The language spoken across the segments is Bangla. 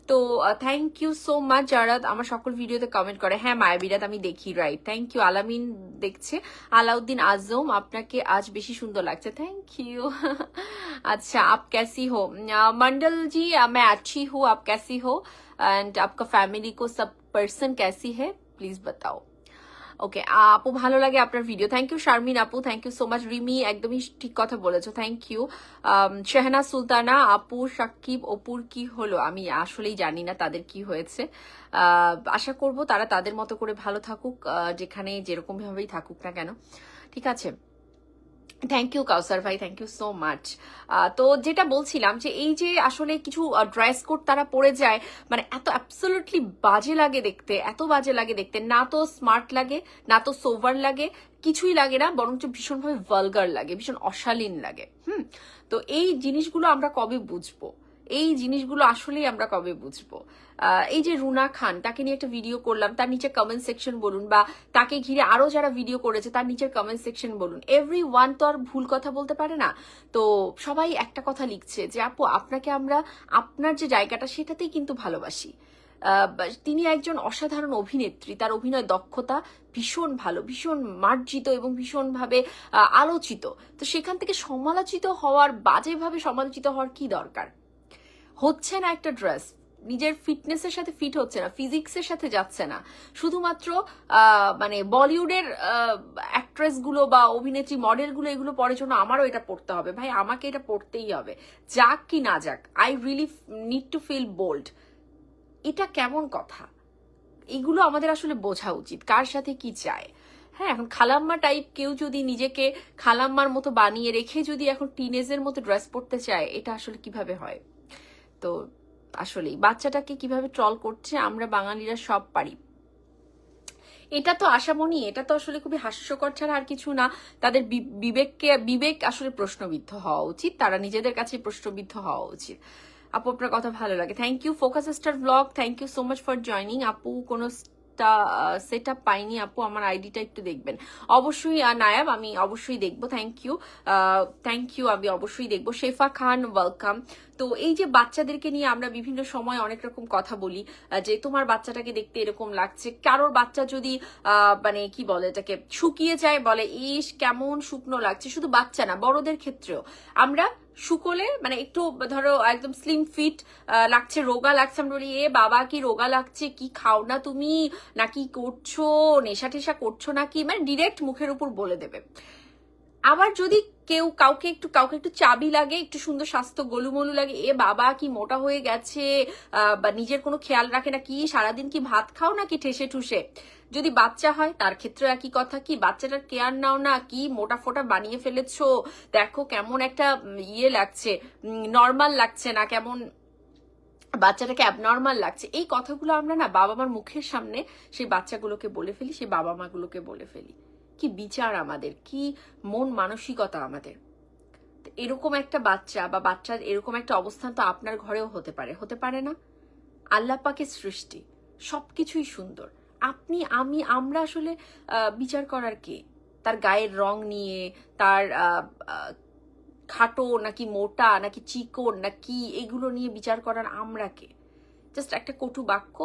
তো থ্যাংক ইউ সো মাচ যারা আমার সকল ভিডিওতে কমেন্ট করে। হ্যাঁ মায়াবিরাত আমি দেখি, রাইট, থ্যাংক ইউ। আলামিন দেখছে, আলাউদ্দিন আজম আপনাকে আজ বেশি সুন্দর লাগছে, থ্যাংক ইউ। अच्छा आप कैसी हो? मंडल जी मैं अच्छी हूँ, आप कैसी हो? एंड आपका फैमिली को सब पर्सन कैसी है प्लीज बताओ। ওকে আপু ভালো লাগে আপনার ভিডিও, থ্যাংক ইউ। শারমিন আপু thank you so much. Rimi একদমই ঠিক কথা বলেছো, থ্যাংক ইউ। শেহনা সুলতানা আপু সাকিব অপুর কি হলো? আমি আসলেই জানি না তাদের কি হয়েছে। আশা করব তারা তাদের মতো করে ভালো থাকুক, যেখানে যেরকম ভাবেই থাকুক না কেন, ঠিক আছে। থ্যাংক ইউ কাউসার ভাই, থ্যাংক ইউ সো মাচ। তো যেটা বলছিলাম যে এই যে আসলে কিছু ড্রেস কোড তারা পরে যায়, মানে এত অ্যাবসলিউটলি বাজে লাগে দেখতে, এত বাজে লাগে দেখতে, না তো স্মার্ট লাগে না তো সোভার লাগে, কিছুই লাগে না, বরঞ্চ ভীষণভাবে ভালগার লাগে, ভীষণ অশালীন লাগে। তো এই জিনিসগুলো আমরা কবে বুঝবো? এই জিনিসগুলো আসলেই আমরা কবে বুঝবো? এই যে রুনা খান, তাকে নিয়ে একটা ভিডিও করলাম, তার নিচে কমেন্ট সেকশন বলুন, বা তাকে ঘিরে আরো যারা ভিডিও করেছে তার নিচের কমেন্ট সেকশন বলুন, এভরি ওয়ান তো আর ভুল কথা বলতে পারে না। তো সবাই একটা কথা লিখছে যে আপু আপনাকে আমরা আপনার যে জায়গাটা সেটাতেই কিন্তু ভালোবাসি। তিনি একজন অসাধারণ অভিনেত্রী, তার অভিনয় দক্ষতা ভীষণ ভালো, ভীষণ মার্জিত এবং ভীষণভাবে আলোচিত। তো সেখান থেকে সমালোচিত হওয়ার, বাজেভাবে সমালোচিত হওয়ার কি দরকার? হচ্ছে না একটা ড্রেস, নিজের ফিটনেসের সাথে ফিট হচ্ছে না, ফিজিক্সের সাথে যাচ্ছে না, শুধুমাত্র মানে বলিউডের অ্যাক্ট্রেস গুলো বা অভিনেত্রী মডেল গুলো এগুলো পরে জন্য আমারও এটা পড়তে হবে। ভাই আমাকে এটা পড়তেই হবে, যাক কি না যাক, I really need to feel bold. এটা কেমন কথা? এগুলো আমাদের আসলে বোঝা উচিত, কার সাথে কি চায়। হ্যাঁ, এখন খালাম্মা টাইপ কেউ যদি নিজেকে খালাম্মার মতো বানিয়ে রেখে যদি এখন টিনেজের মতো ড্রেস পরতে চায়, এটা আসলে কিভাবে হয়? তো আসলেই বাচ্চাটাকে কিভাবে ট্রল করছে, আমরা বাঙালিরা সব পারি। এটা তো আশামণি, এটা তো আসলে খুবই হাস্যকর ছাড়া আর কিছু না। তাদের বিবেক আসলে প্রশ্নবিদ্ধ হওয়া উচিত, তারা নিজেদের কাছে প্রশ্নবিদ্ধ হওয়া উচিত। আপু আপনার কথা ভালো লাগে, thank you. Focus star blog thank you so much for joining. আপু কোনো সেট আপ পাইনি আপু, আমার আইডিটা একটু দেখবেন। অবশ্যই নায়াব, আমি অবশ্যই দেখবো, থ্যাংক ইউ, থ্যাংক ইউ, আমি অবশ্যই দেখবো। শেফা খান ওয়েলকাম। তো এই যে বাচ্চাদেরকে নিয়ে আমরা বিভিন্ন সময় অনেক রকম কথা বলি, যে তোমার বাচ্চাটাকে দেখতে এরকম লাগছে, কারোর বাচ্চা যদি মানে কি বলে এটাকে শুকিয়ে যায়, বলে ইস কেমন শুকনো লাগছে। শুধু বাচ্চা না, বড়দের ক্ষেত্রেও আমরা শুকলে মানে একটু ধরো একদম স্লিম ফিট লাগছে, রোগা লাগছে, আমরা বলি এ বাবা কি রোগা লাগছে, কি খাও না তুমি, নাকি করছো, নেশা টেশা করছো নাকি, মানে ডিরেক্ট মুখের উপর বলে দেবে। আবার যদি কাউকে একটু চাবি লাগে, একটু সুন্দর স্বাস্থ্য গোলুমলু লাগে, এ বাবা কি মোটা হয়ে গেছে, বা নিজের কোনো খেয়াল রাখে না, কি সারাদিন কি ভাত খাও নাকি ঠেসে ঠুসে। যদি বাচ্চা হয় তার ক্ষেত্রে একই কথা, কি বাচ্চাটার কেয়ার নাও না, কি মোটা ফোটা বানিয়ে ফেলেছো, দেখো কেমন একটা ইয়ে লাগছে, নর্মাল লাগছে না, কেমন বাচ্চাটাকে অ্যাবনর্মাল লাগছে। এই কথাগুলো আমরা না বাবা মার মুখের সামনে সেই বাচ্চাগুলোকে বলে ফেলি, সেই বাবা মাগুলোকে বলে ফেলি। কি বিচার আমাদের, কি মন মানসিকতা আমাদের। এরকম একটা বাচ্চা বা বাচ্চার এরকম একটা অবস্থান তো আপনার ঘরেও হতে পারে, হতে পারে না? আল্লাহ পাকের সৃষ্টি, সবকিছুই সুন্দর। আপনি আমি আমরা আসলে বিচার করার কে? তার গায়ের রং নিয়ে, তার খাটো নাকি মোটা নাকি চিকন নাকি, এগুলো নিয়ে বিচার করার আমরা কে? জাস্ট একটা কটু বাক্য,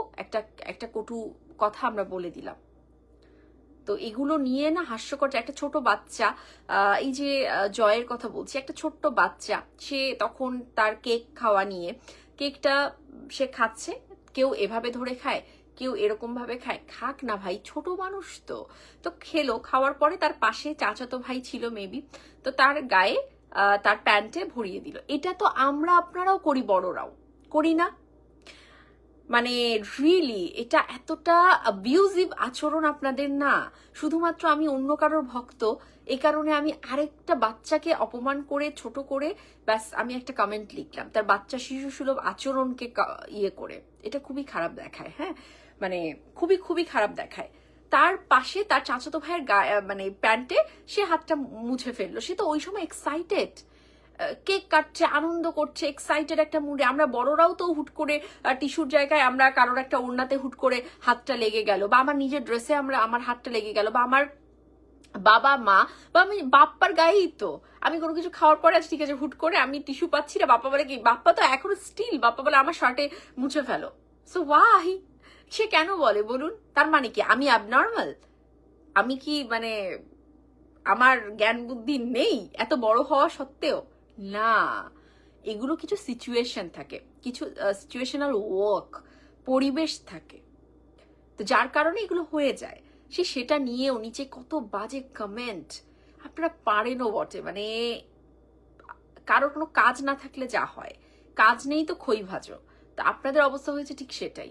একটা কটু কথা আমরা বলে দিলাম। তো এগুলো নিয়ে না হাস্যকর। একটা ছোট বাচ্চা, এই যে জয়ের কথা বলছি, একটা ছোট্ট বাচ্চা, সে তখন তার কেক খাওয়া নিয়ে, কেকটা সে খাচ্ছে, কেউ এভাবে ধরে খায়, কেউ এরকম ভাবে খায়, খাক না ভাই, ছোট মানুষ তো। তো খেলো, খাওয়ার পরে তার পাশে চাচাতো ভাই ছিল মেবি, তো তার গায়ে তার প্যান্টে ভরিয়ে দিল। এটা তো আমরা আপনারাও করি, বড়রাও করি না? মানে রিয়েলি এটা এতটা অ্যাবিউজিভ আচরণ আপনাদের না? শুধুমাত্র আমি অন্য কারোর ভক্ত এই কারণে আমি আরেকটা বাচ্চাকে অপমান করে, ছোট করে, ব্যাস আমি একটা কমেন্ট লিখলাম, তার বাচ্চা শিশু সুলভ আচরণকে ইয়ে করে। এটা খুবই খারাপ দেখায়, হ্যাঁ, মানে খুবই খুবই খারাপ দেখায়। তার পাশে তার চাচাতো ভাইয়ের গায়ে মানে প্যান্টে সে হাতটা মুছে ফেললো। সে তো ওই সময় এক্সাইটেড, কেক কাটছে, আনন্দ করছে, এক্সাইটেড একটা মুডে। আমরা বড়রাও তো হুট করে টিস্যুর জায়গায় আমরা কারোর একটা ওড়নাতে হুট করে হাতটা লেগে গেল, বা আমার নিজের ড্রেসে আমার হাতটা লেগে গেল, বা আমার বাবা মা বা আমি বাপ্পার গায়েই তো আমি কোনো কিছু খাওয়ার পরে আচ্ছা ঠিক আছে হুট করে আমি টিস্যু পাচ্ছি না, বাপ্পা বলে কি, বাপ্পা তো এখনো স্টিল বাপ্পা বলে আমার শার্টে মুছে ফেলো। সো ওয়াই, সে কেন বলে বলুন? তার মানে কি আমি অ্যাবনর্মাল? আমি কি মানে আমার জ্ঞান বুদ্ধি নেই এত বড় হওয়া সত্ত্বেও? না, এগুলো কিছু সিচুয়েশন থাকে, কিছু সিচুয়েশনাল ওয়ার্ক, পরিবেশ থাকে, তো যার কারণে এগুলো হয়ে যায়। সেটা নিয়েও নিচে কত বাজে কমেন্ট। আপনারা পারেনও বটে, মানে কারোর কোনো কাজ না থাকলে যা হয়, কাজ নেই তো খই ভাজো, তো আপনাদের অবস্থা হয়েছে ঠিক সেটাই।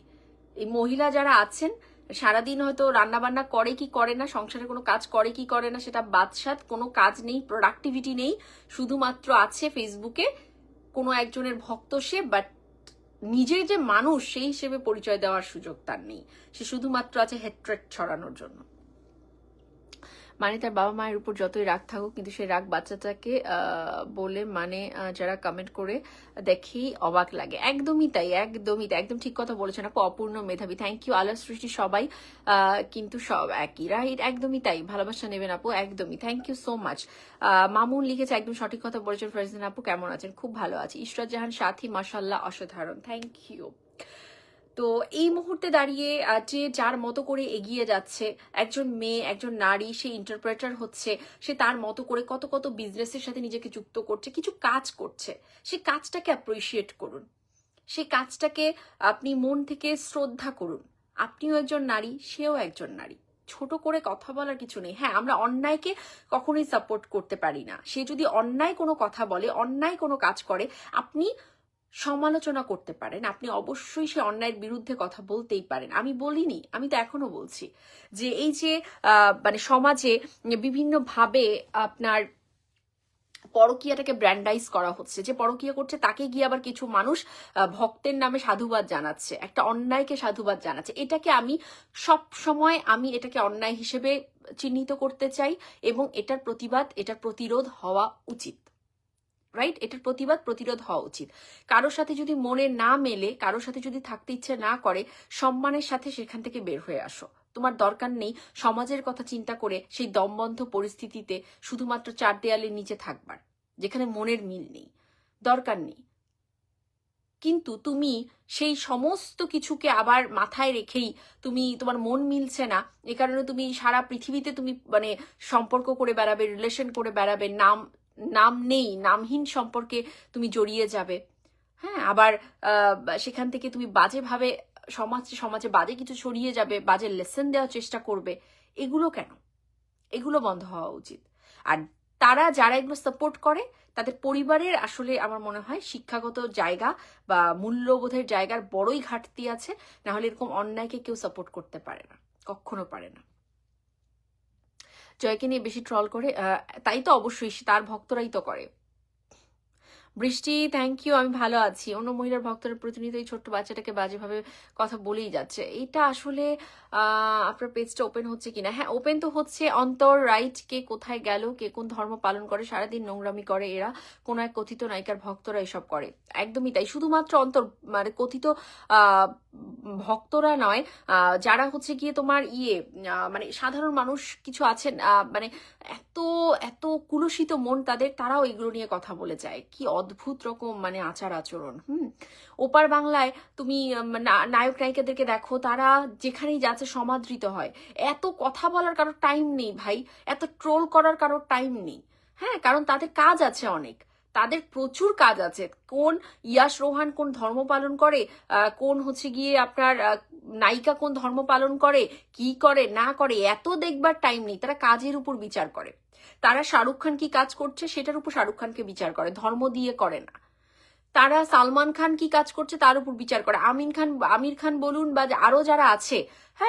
এই মহিলা যারা আছেন সারাদিন হয়তো রান্না বান্না করে কি করে না, সংসারে কোনো কাজ করে কি করে না সেটা বাদসাত, কোনো কাজ নেই, প্রোডাক্টিভিটি নেই, শুধুমাত্র আছে ফেসবুকে কোনো একজনের ভক্ত সে, বাট নিজের যে মানুষ সেই হিসেবে পরিচয় দেওয়ার সুযোগ তার নেই, সে শুধুমাত্র আছে হেট্রেট ছড়ানোর জন্য। মানে তার বাবা মায়ের উপর যতই রাগ থাকুক, কিন্তু সেই রাগ বাচ্চাটাকে বলে মানে যারা কমেন্ট করে দেখেই অবাক লাগে। একদমই তাই, একদমই তাই, একদম ঠিক কথা বলেছেন আপু, অপূর্ণ মেধাবী, থ্যাংক ইউ। আল্লাহ সৃষ্টি সবাই কিন্তু সব একই, রাইট? একদমই তাই, ভালোবাসা নেবেন আপু, একদমই, thank you so much. Mamun লিখেছে একদম সঠিক কথা বলেছেন ফরজান আপু, কেমন আছেন? খুব ভালো আছি। ইশরাত জাহান সাথী, মাশাল্লাহ অসাধারণ, থ্যাংক ইউ। তো এই মুহূর্তে দাঁড়িয়ে যে যার মতো করে এগিয়ে যাচ্ছে, একজন মেয়ে একজন নারী, সে ইন্টারপ্রেটার হচ্ছে, সে তার মতো করে কত কত বিজনেসের সাথে নিজেকে যুক্ত করছে, কিছু কাজ করছে, সে কাজটাকে অ্যাপ্রিসিয়েট করুন, সে কাজটাকে আপনি মন থেকে শ্রদ্ধা করুন। আপনিও একজন নারী, সেও একজন নারী, ছোট করে কথা বলার কিছু নেই। হ্যাঁ, আমরা অন্যায়কে কখনোই সাপোর্ট করতে পারি না, সে যদি অন্যায় কোনো কথা বলে, অন্যায় কোনো কাজ করে, আপনি সমালোচনা করতে পারেন, আপনি অবশ্যই সে অন্যায়ের বিরুদ্ধে কথা বলতেই পারেন। আমি বলিনি, আমি তো এখনো বলছি যে এই যে মানে সমাজে বিভিন্নভাবে আপনার পরকীয়াটাকে ব্র্যান্ডাইজ করা হচ্ছে, যে পরকীয়া করছে তাকে গিয়ে আবার কিছু মানুষ ভক্তের নামে সাধুবাদ জানাচ্ছে, একটা অন্যায়কে সাধুবাদ জানাচ্ছে। এটাকে আমি সব সময় আমি এটাকে অন্যায় হিসেবে চিহ্নিত করতে চাই, এবং এটার প্রতিবাদ, এটার প্রতিরোধ হওয়া উচিত, রাইট? এটার প্রতিরোধ হওয়া উচিত। কারোর সাথে যদি মনে না মেলে, কারোর সাথে যদি থাকতে ইচ্ছে না করে, সম্মানের সাথে সেখান থেকে বের হয়ে আসো। তোমার দরকার নেই সমাজের কথা চিন্তা করে সেই দমবন্ধ পরিস্থিতিতে শুধুমাত্র চার দেয়ালের নিচে থাকবার, যেখানে মনের মিল নেই, দরকার নেই। কিন্তু তুমি সেই সমস্ত কিছুকে আবার মাথায় রেখেই তুমি, তোমার মন মিলছে না, এ কারণে তুমি সারা পৃথিবীতে তুমি মানে সম্পর্ক করে বেড়াবে, রিলেশন করে বেড়াবে, নাম নেই, নামহীন সম্পর্কে তুমি জড়িয়ে যাবে। হ্যাঁ, আবার সেখান থেকে তুমি বাজেভাবে সমাজে বাজে কিছু ছড়িয়ে যাবে, বাজে লেসন দেওয়ার চেষ্টা করবে। এগুলো কেন? এগুলো বন্ধ হওয়া উচিত। আর তারা যারা এগুলো সাপোর্ট করে, তাদের পরিবারের আসলে আমার মনে হয় শিক্ষাগত জায়গা বা মূল্যবোধের জায়গার বড়ই ঘাটতি আছে, না হলে এরকম অন্যায়কে কেউ সাপোর্ট করতে পারে না, কখনো পারে না। জয়কে নিয়ে বেশি ট্রল করে, তাই তো অবশ্যই, তার ভক্তরাই তো করে। বৃষ্টি, থ্যাংক ইউ, আমি ভালো আছি। অন্য মহিলার ভক্তরা প্রতিনিয়ত এই ছোট্ট বাচ্চাটাকে বাজেভাবে কথা বলেই যাচ্ছে। এটা আসলে আপনার পেজটা ওপেন হচ্ছে কিনা? হ্যাঁ, ওপেন তো হচ্ছে। অন্তর, রাইট, কে কোথায় গেল, কে কোন ধর্ম পালন করে, সারাদিন নোংরামি করে এরা, কোন এক কথিত নায়িকার ভক্তরা এসব করে। একদমই তাই, শুধুমাত্র অন্তর মানে কথিত ভক্তরা নয়, যারা হচ্ছে গিয়ে তোমার মানে সাধারণ মানুষ কিছু আছেন, মানে এত এত কুলুষিত মন তাদের, তারাও এগুলো নিয়ে কথা বলে যায়। কি অদ্ভুত রকম মানে আচার আচরণ। ওপার বাংলায় তুমি নায়ক নায়িকাদেরকে দেখো, তারা যেখানেই যাচ্ছে সমাদৃত হয়। এত কথা বলার কারোর টাইম নেই ভাই, এত ট্রোল করার কারোর টাইম নেই। হ্যাঁ, কারণ তাদের কাজ আছে অনেক, তাদের প্রচুর কাজ আছে। কোন ইয়াশ রোহান কোন ধর্ম পালন করে, কোন হচ্ছে গিয়ে আপনার নায়িকা কোন ধর্ম পালন করে, কি করে না করে, এত দেখবার টাইম নেই। তারা কাজের উপর বিচার করে। তারা শাহরুখ খান কি কাজ করছে সেটার উপর শাহরুখ খানকে বিচার করে, ধর্ম দিয়ে করে না। তারা সালমান খান কি কাজ করছে তার উপর বিচার করে। আমির খান বলুন বা আরো যারা আছে, হ্যাঁ,